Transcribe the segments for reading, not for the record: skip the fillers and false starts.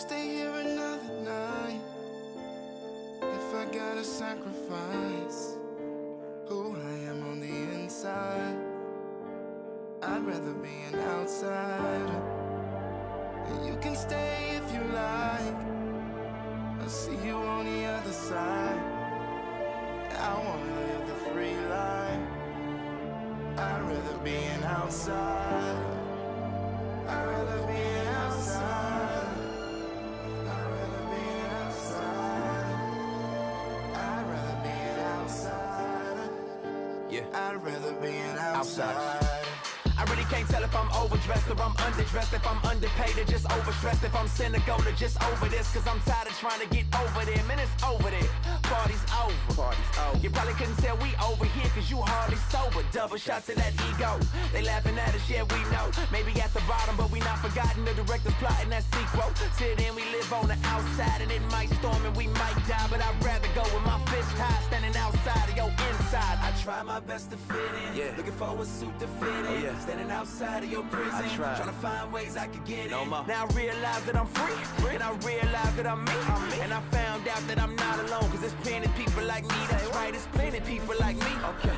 stay here another night if I gotta sacrifice who I am on the inside. I'd rather be an outsider, and you can stay if you like. I'll see you on the other side. I wanna live the free life. I'd rather be an outsider. I'd rather be an outsider. I'd rather be an outsider. I'd rather be an outsider. Yeah, I'd rather be an outsider. I really can't tell if I'm overdressed or I'm underdressed, if I'm underpaid or just overstressed, if I'm cynical or just over this, cause I'm tired of trying to get over there. Man, it's over there, party's over. You probably couldn't tell we over here cause you hardly sober. Double shots to that ego, they laughing at us, yeah we know. Maybe at the bottom but we not forgotten, the director's plotting that sequel. Till then we live on the outside and it might storm and we might die, but I'd rather go with my fist high, standing outside of your inside. I try my best to fit in, looking for a suit to fit in, standing outside of your prison, trying to find ways I could get in. Now I realize that I'm free, and I realize that I'm me, and I found out that I'm not alone, cause there's plenty people like me, that's right, there's plenty people like me,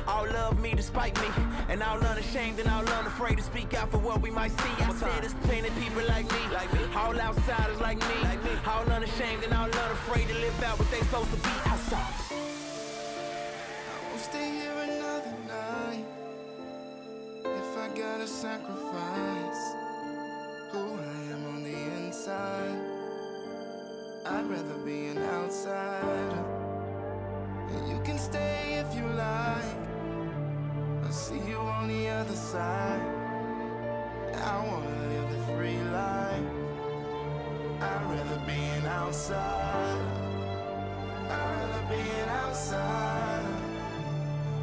all love me despite me, and all unashamed and all unafraid to speak out for what we might see. I said there's plenty people like me, all outsiders like me, all unashamed and all unafraid to live out what they supposed to be outside. I won't stay here another night if I gotta sacrifice who I am on the inside. I'd rather be an outsider, and you can stay if you like. I'll see you on the other side. I wanna live the free life. I'd rather be an outsider. I'd rather be an outsider.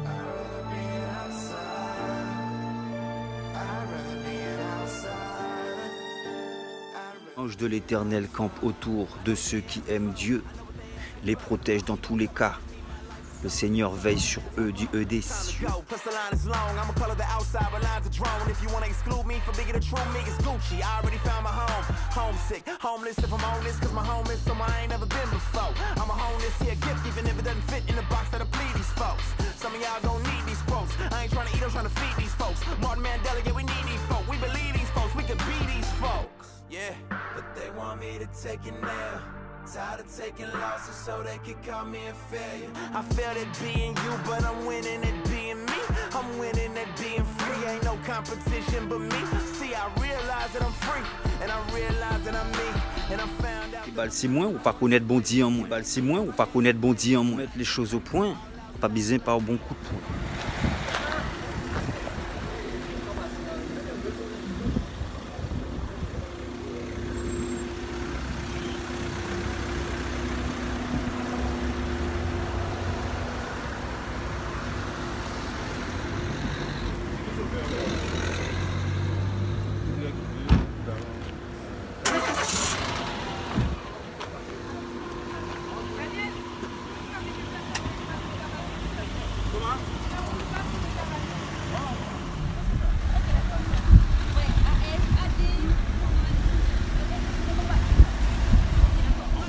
I'd rather be an outsider. I'd rather be an outsider. L'ange de l'Éternel campe autour de ceux qui aiment Dieu, les protège dans tous les cas. Le Seigneur veille sur eux du des cieux. Plus the line is long, I'ma color the outside, but lines are drawn. If you wanna exclude me from being the true me, it's Gucci. I already found my home. Homesick, homeless if I'm homeless, cause my home is somewhere I ain't never been before. I'm a homeless here gift, even if it doesn't fit in the box that'll please these folks. Some of y'all gon' need these quotes. I ain't trying to eat, I'm trying to feed these folks. Martin Mandela, yeah, we need these folks. We believe these folks, we could be these folks. Yeah, but they want me to take it now. Tired of taking losses so they can call me a failure. I failed at being you, but I'm winning at being me. I'm winning at being free, ain't no competition but me. See, I realize that I'm free, and I realize that I'm me, and I found out. C'est moins ou pas connaître bon Dieu en moins. C'est moins ou pas connaître bon Dieu en moins. Mettre les choses au point, pas besoin par un bon coup de poing.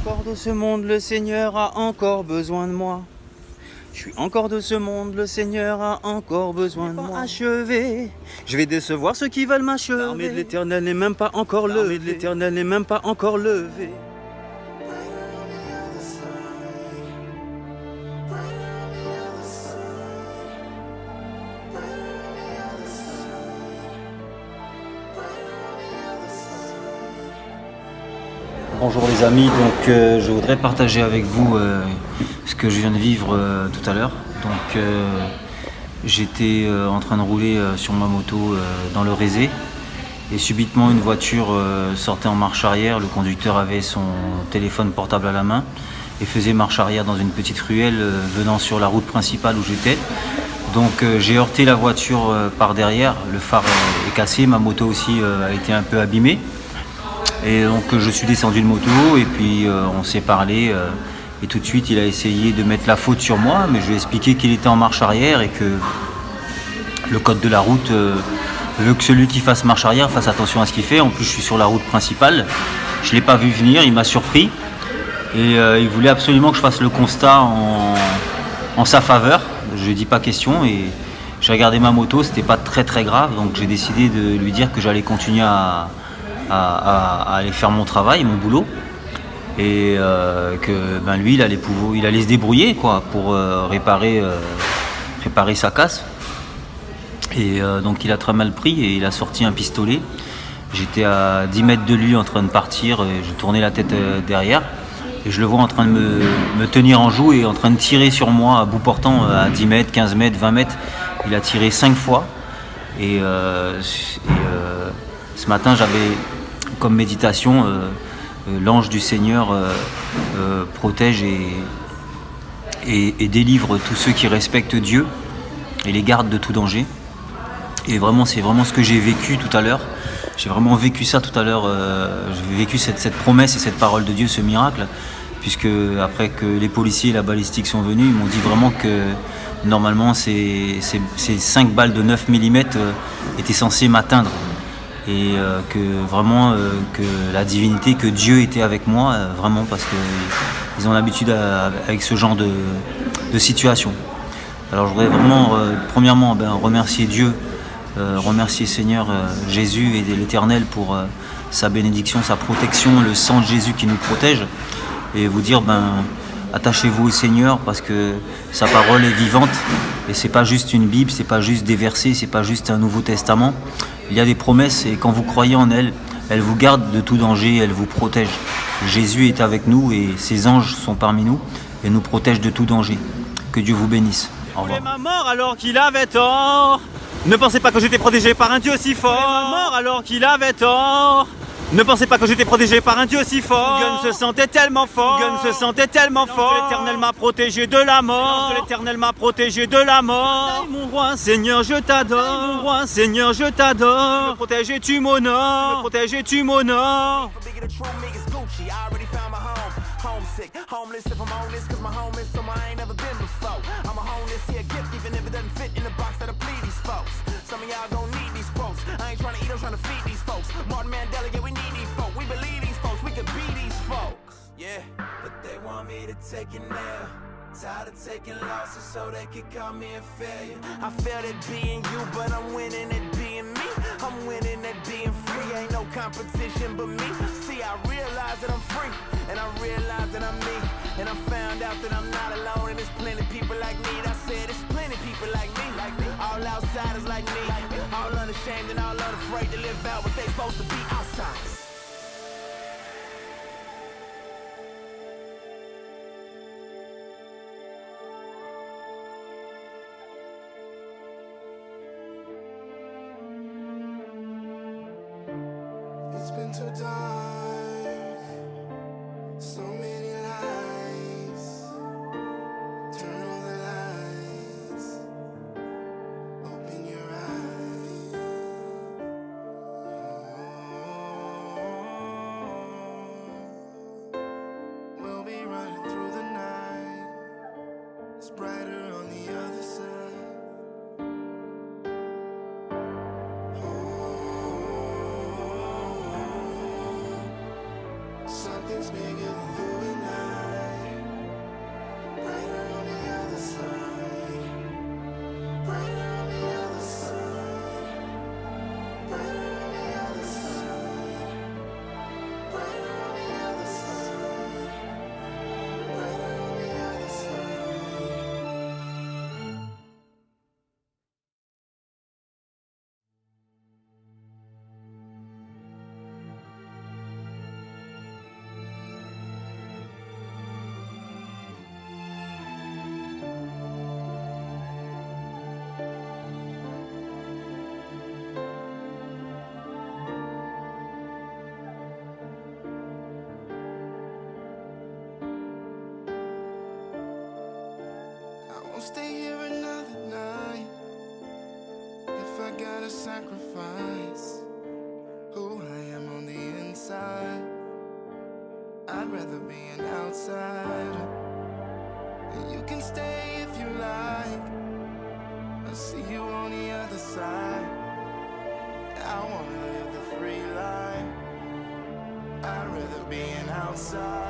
Encore de ce monde, le Seigneur a encore besoin de moi. Je suis encore de ce monde, le Seigneur a encore besoin de moi. Achevé, je vais décevoir ceux qui veulent m'achever. L'armée de l'Éternel n'est même pas encore levée. L'armée de l'Éternel n'est même pas encore levée. Bonjour les amis, donc je voudrais partager avec vous ce que je viens de vivre tout à l'heure. Donc j'étais en train de rouler sur ma moto dans le Rézé et subitement une voiture sortait en marche arrière. Le conducteur avait son téléphone portable à la main et faisait marche arrière dans une petite ruelle venant sur la route principale où j'étais. Donc j'ai heurté la voiture par derrière, le phare est cassé, ma moto aussi a été un peu abîmée. Et donc je suis descendu de moto et puis on s'est parlé et tout de suite il a essayé de mettre la faute sur moi, mais je lui ai expliqué qu'il était en marche arrière et que le code de la route veut que celui qui fasse marche arrière fasse attention à ce qu'il fait. En plus je suis sur la route principale Je ne l'ai pas vu venir, il m'a surpris. Et il voulait absolument que je fasse le constat en sa faveur. Je lui ai dit pas question et j'ai regardé ma moto, c'était pas très très grave. Donc j'ai décidé de lui dire que j'allais continuer à aller faire mon travail, mon boulot. Et que lui, il allait se débrouiller quoi, pour réparer sa casse. Et donc il a très mal pris et il a sorti un pistolet. J'étais à 10 mètres de lui en train de partir, et je tournais la tête derrière. Et je le vois en train de me tenir en joue et en train de tirer sur moi à bout portant à 10 mètres, 15 mètres, 20 mètres. Il a tiré 5 fois. Et ce matin, j'avais comme méditation l'ange du Seigneur protège et délivre tous ceux qui respectent Dieu et les garde de tout danger. Et vraiment, c'est vraiment ce que j'ai vécu tout à l'heure. J'ai vraiment vécu ça tout à l'heure. J'ai vécu cette promesse et cette parole de Dieu, ce miracle. Puisque après que les policiers et la balistique sont venus, ils m'ont dit vraiment que normalement ces 5 balles de 9 mm étaient censées m'atteindre. Et que vraiment que la divinité, que Dieu était avec moi, vraiment parce qu'ils ont l'habitude avec ce genre de situation. Alors je voudrais vraiment premièrement remercier Dieu, remercier Seigneur Jésus et l'Éternel pour sa bénédiction, sa protection, le sang de Jésus qui nous protège. Et vous dire attachez-vous au Seigneur parce que sa parole est vivante et c'est pas juste une Bible, c'est pas juste des versets, c'est pas juste un Nouveau Testament. Il y a des promesses et quand vous croyez en elle, elle vous garde de tout danger, elle vous protège. Jésus est avec nous et ses anges sont parmi nous et nous protègent de tout danger. Que Dieu vous bénisse. Au revoir. Il est mort alors qu'il avait tort. Ne pensez pas que j'étais protégé par un Dieu si fort. Il est mort alors qu'il avait tort. Ne pensez pas que j'étais protégé par un Dieu si fort. Mon gun se sentait tellement fort. Mon gun se sentait tellement fort. L'Éternel m'a protégé de la mort. L'Éternel m'a protégé de la mort. Mon roi, Seigneur, je t'adore. Mon roi, Seigneur, je t'adore. Tu me protèges et tu m'honores. Tu me protèges et tu m'honores. Homesick, homeless if I'm homeless, cause my home is somewhere I ain't never been before. I'm a homeless here gift, even if it doesn't fit in the box that'll please these folks. Some of y'all gon' need these quotes. I ain't trying to eat, I'm trying to feed these folks. Martin Mandela, yeah, we need these folks. We believe these folks, we could be these folks. Yeah, but they want me to take it now. Tired of taking losses so they can call me a failure. I failed at being you, but I'm winning at being me. I'm winning at being free, ain't no competition but me. See, I realize that I'm free, and I realize that I'm me. And I found out that I'm not alone, and there's plenty people like me. I said there's plenty people like me. All outsiders like me, all unashamed and all unafraid to live out what they supposed to be outsiders. It's been too dark, so many lies. Turn on the lights, open your eyes. We'll be running through the night. It's brighter on the other side. Something's bigger than you and I. Brighter on the other side. Brighter on the other side. Brighter on the other side. Brighter on the other side. Brighter on the other side. I won't stay here another night if I gotta sacrifice who I am on the inside. I'd rather be an outsider. And you can stay if you like. I'll see you on the other side. I wanna live the free life. I'd rather inside.